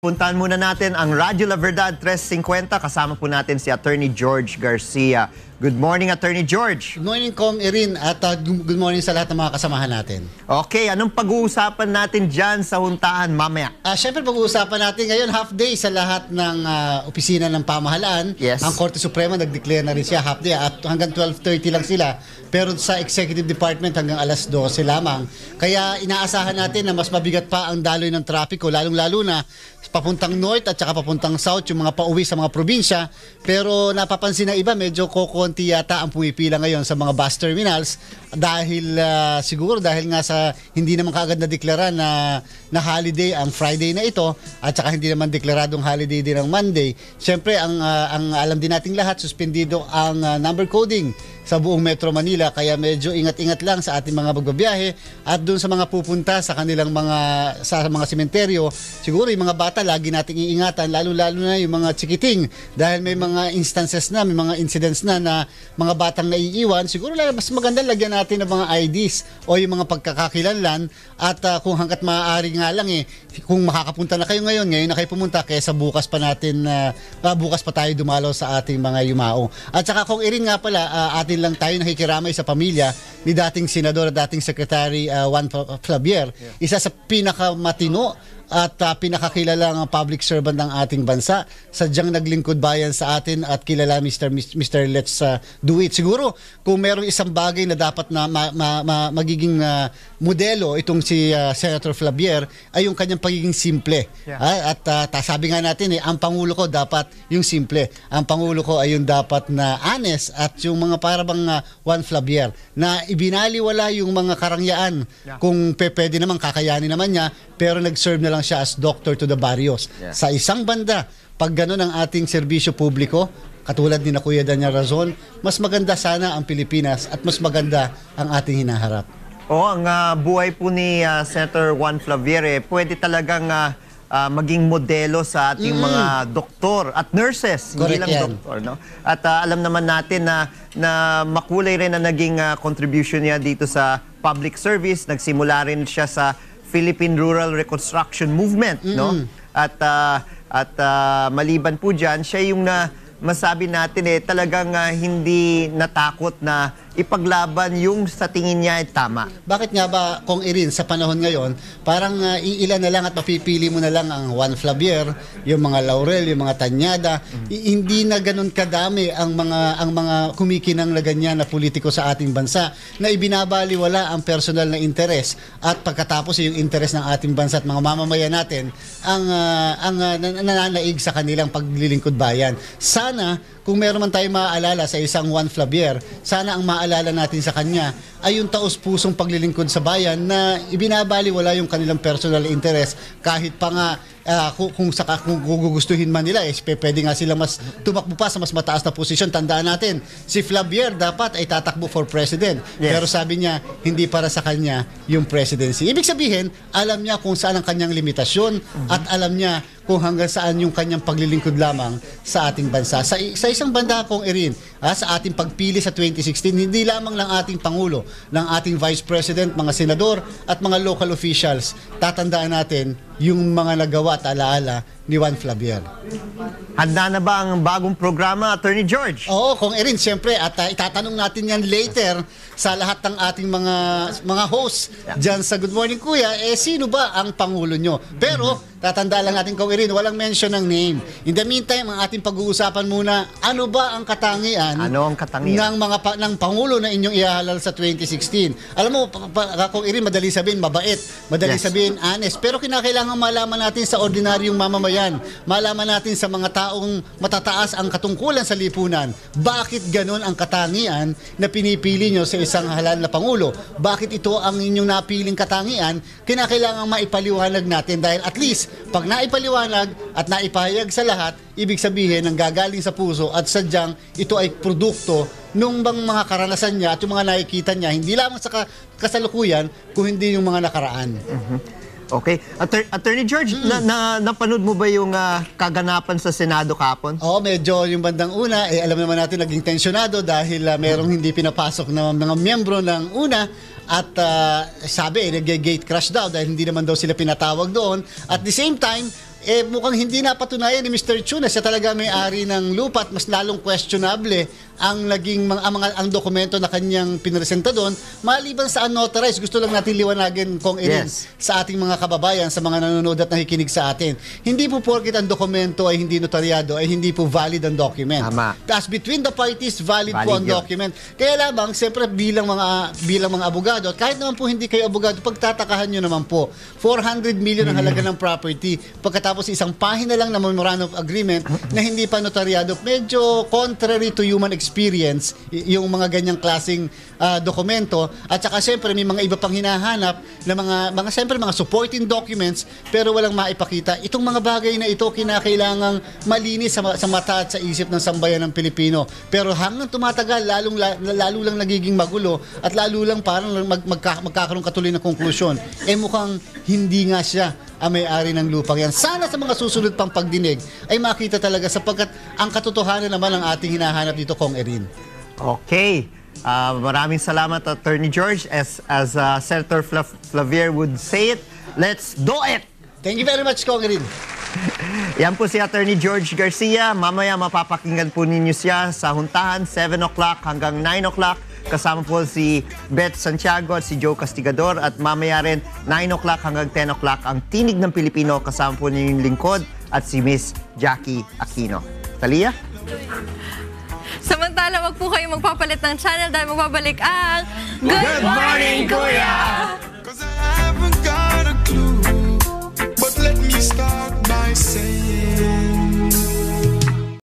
Puntahan muna natin ang Radyo La Verdad 350. Kasama po natin si Attorney George Garcia. Good morning, Attorney George. Good morning, Kong Erin, at good morning sa lahat ng mga kasamahan natin. Okay, anong pag-uusapan natin dyan sa huntahan mamaya? Siyempre, pag-uusapan natin ngayon, half day sa lahat ng opisina ng pamahalaan. Yes. Ang Korte Suprema, nag-declare na rin siya half day at hanggang 12:30 lang sila. Pero sa Executive Department hanggang alas 12 lamang. Kaya inaasahan natin na mas mabigat pa ang daloy ng trapiko, lalong-lalo na papuntang north at saka papuntang south, yung mga pauwi sa mga probinsya. Pero napapansin ng iba, medyo kokonti yata ang pumipila ngayon sa mga bus terminals dahil siguro dahil nga sa hindi naman kaagad na deklara na holiday ang Friday na ito at saka hindi naman deklaradong holiday din ang Monday. Siyempre, ang alam din nating lahat, suspendido ang number coding sa buong Metro Manila, kaya medyo ingat-ingat lang sa ating mga magbabiyahe at doon sa mga pupunta sa kanilang sa mga sementeryo. Siguro yung mga bata lagi nating iingatan, lalo-lalo na yung mga chikiting, dahil may mga instances na, may mga incidents na mga batang naiiwan. Siguro mas maganda lagyan natin ng mga IDs o yung mga pagkakakilanlan at kung hanggat maaari nga lang kung makakapunta na kayo ngayon na kayo pumunta, kaysa bukas pa tayo dumalaw sa ating mga yumao. At saka kung irin nga pala, atin lang tayo nakikiramay sa pamilya ni dating senador at dating secretary Juan Flavier, isa sa pinakamatino at pinakakilalang public servant ng ating bansa. Sadyang naglingkod bayan sa atin at kilala Mr. Let's do it. Siguro kung merong isang bagay na dapat na magiging modelo itong si Senator Flavier ay yung kanyang pagiging simple. Yeah. At sabi nga natin ang Pangulo ko dapat yung simple. Ang Pangulo ko ay yung dapat na honest at yung mga parabang Juan Flavier na ibinaliwala yung mga karangyaan. Yeah. Kung pwede naman kakayanin naman niya, pero nag-serve na lang siya as doctor to the barrios. Yeah. Sa isang banda, pag gano'n ang ating serbisyo publiko, katulad ni na Kuya Daniel Razon, mas maganda sana ang Pilipinas at mas maganda ang ating hinaharap. Ang buhay po ni Senator Juan Flavier, pwede talagang maging modelo sa ating mga doktor at nurses. Correct, hindi lang doktor. No? At alam naman natin na makulay rin na naging contribution niya dito sa public service. Nagsimula rin siya sa Philippine Rural Reconstruction Movement, no? At maliban po diyan, siya yung masabi natin talagang hindi natakot na ipaglaban yung sa tingin niya ay tama. Bakit nga ba, Kong Erin, sa panahon ngayon, parang iilan na lang at mapipili mo na lang ang Juan Flavier, yung mga Laurel, yung mga Tanyada, hindi na ganun kadami ang mga kumikinang na ganyan na politiko sa ating bansa na ibinabaliwala ang personal na interes at pagkatapos yung interes ng ating bansa at mga mamamayan natin ang nananaig sa kanilang paglilingkod bayan. Sana kung meron man tayong maaalala sa isang Juan Flavier, sana ang maalala natin sa kanya ay yung taos-pusong paglilingkod sa bayan na ibinabaliwala yung kanilang personal interest kahit pa nga kung gugustuhin man nila, pwede nga sila mas tumakbo pa sa mas mataas na posisyon. Tandaan natin, si Flavier dapat ay tatakbo for president. Yes. Pero sabi niya, hindi para sa kanya yung presidency. Ibig sabihin, alam niya kung saan ang kanyang limitasyon at alam niya kung hanggang saan yung kanyang paglilingkod lamang sa ating bansa. Sa isang banda, Kong Erin, sa ating pagpili sa 2016, hindi lamang ng ating Pangulo, ng ating Vice President, mga senador at mga local officials, tatandaan natin yung mga nagawa at alaala ni Juan Flavier. Handa na ba ang bagong programa, Attorney George? Oo, Kong Erin, siyempre. At itatanong natin yan later sa lahat ng ating mga hosts dyan sa Good Morning Kuya, sino ba ang Pangulo nyo? Pero, tatandaan lang natin, Kong Erin, walang mention ng name. In the meantime, ang ating pag-uusapan muna, ano ba ang katangian? Ano ang katangian? ng Pangulo na inyong ihahalal sa 2016? Alam mo, Kong Erin, madali sabihin, mabait. Madali sabihin, honest. Pero kinakailangan malaman natin sa ordinaryong mamamayan. Malaman natin sa mga taong matataas ang katungkulan sa lipunan. Bakit ganun ang katangian na pinipili nyo sa isang halal na Pangulo? Bakit ito ang inyong napiling katangian? Kinakailangan maipaliwanag natin dahil at least pag naipaliwanag at naipahayag sa lahat, ibig sabihin ng gagaling sa puso at sadyang ito ay produkto nung bang mga karanasan niya at yung mga nakikita niya, hindi lamang sa kasalukuyan, kung hindi yung mga nakaraan. Okay. Attorney George, napanood mo ba yung kaganapan sa Senado kahapon? Oo, medyo yung bandang una, alam naman natin naging tensyonado dahil merong hindi pinapasok na mga miyembro ng una at sabi, nag-gate crash daw dahil hindi naman daw sila pinatawag doon. At the same time, mukhang hindi napatunayan ni Mr. Chu na siya talaga may-ari ng lupa at mas lalong questionable ang naging ang dokumento na kanyang pinresenta doon, maliban sa unauthorized. Gusto lang natin liwanagin kung sa ating mga kababayan, sa mga nanonood at nakikinig sa atin. Hindi po porket ang dokumento ay hindi notaryado ay hindi po valid ang document. Tama. As between the parties, valid po ang yun. document. Kaya lamang, siyempre bilang mga abogado, at kahit naman po hindi kayo abogado, pagtatakahan nyo naman po, 400 million ang halaga ng property. Pagkatapos isang pahina lang na memorandum of agreement na hindi pa notaryado, medyo contrary to human experience yung mga ganyang klaseng dokumento. At saka siyempre may mga iba pang hinahanap na mga siyempre mga supporting documents pero walang maipakita. Itong mga bagay na ito kinakailangang malinis sa mata at sa isip ng sambayan ng Pilipino. Pero hanggang tumatagal, lalo lang nagiging magulo at lalo lang parang magkakaroon katuloy ng konklusyon. Mukhang hindi nga siya ang may-ari ng lupang yan. Sana sa mga susunod pang pagdinig ay makita talaga sapagkat ang katotohanan naman ang ating hinahanap dito, Kong Erin. Okay. Maraming salamat, Attorney George. As Senator Flavier would say it, let's do it! Thank you very much, Kong Erin. Yan po si Attorney George Garcia. Mamaya mapapakinggan po ninyo siya sa Huntahan, 7 o'clock hanggang 9 o'clock. Kasama po si Beth Santiago at si Joe Castigador. At mamaya rin, 9 o'clock hanggang 10 o'clock, ang Tinig ng Pilipino. Kasama po niyo yung lingkod at si Miss Jackie Aquino. Talia? Samantala, wag po kayong magpapalit ng channel dahil magbabalik ang Good Morning, Kuya! 'Cause I haven't got a clue, but let me start by saying